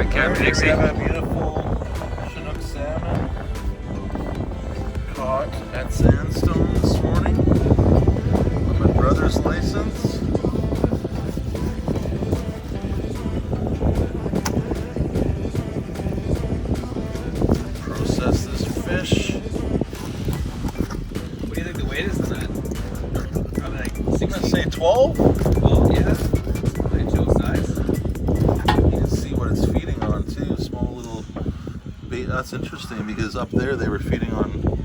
right, Cam, Dixie. We have a beautiful Chinook salmon caught at Sandstone this morning on my brother's license. Process this fish. What do you think the weight is on that? Probably like I'm gonna say 12. 12, yeah. Nice show size. You can see what it's feeding on too. Small little bait. That's interesting because up there they were feeding on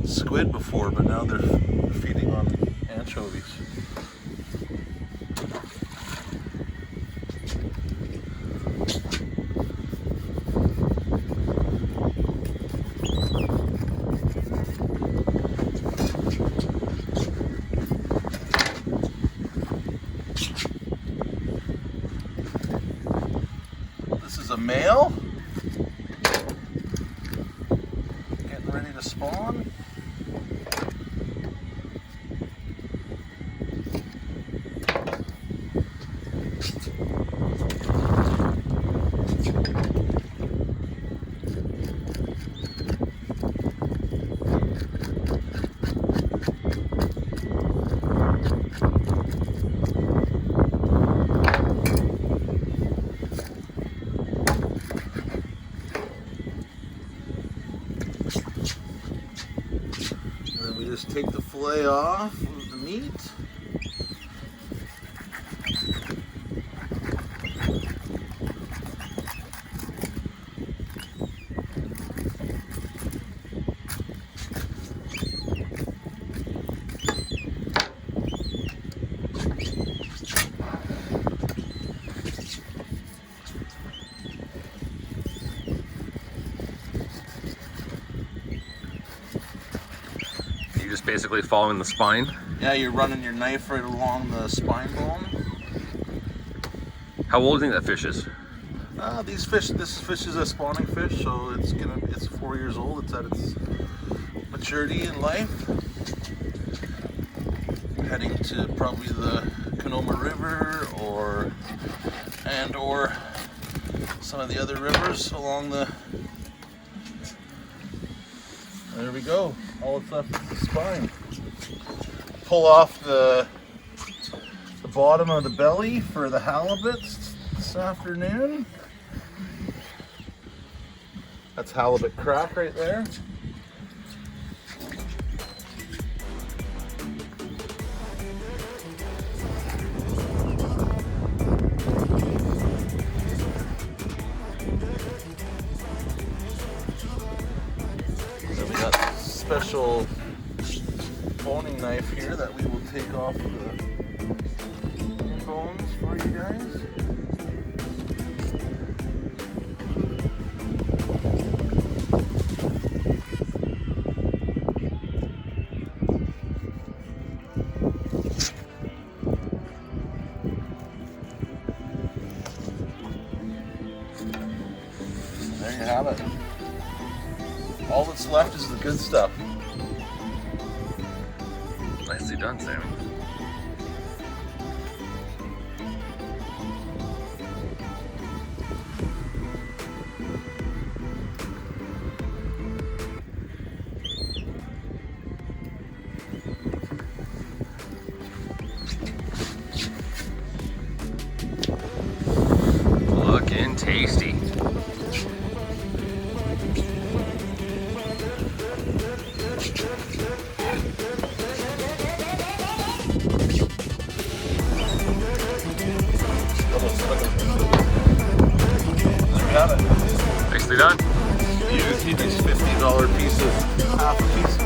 squid before, but now they're feeding on anchovies. This is a male getting ready to spawn. And then we just take the fillet off of the meat. You're just basically following the spine. Yeah, you're running your knife right along the spine bone. How old do you think that fish is? This fish is a spawning fish, so it's 4 years old. It's at its maturity in life. Heading to probably the Canoma River or some of the other rivers along the. There we go. All that's left is the spine. Pull off the bottom of the belly for the halibuts this afternoon. That's halibut crack right there. Then we got special boning knife here that we will take off the bones for you guys. There you have it. All that's left is the good stuff. Nicely done, Sammy. Looking tasty. Got it. Nicely done. Use these $50 pieces, half a piece.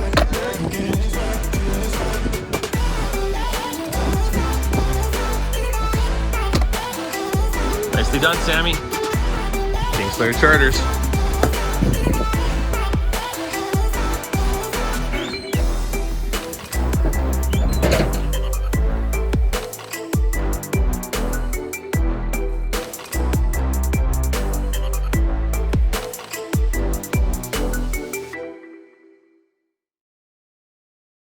Nicely done, Sammy. Kingslayer Charters.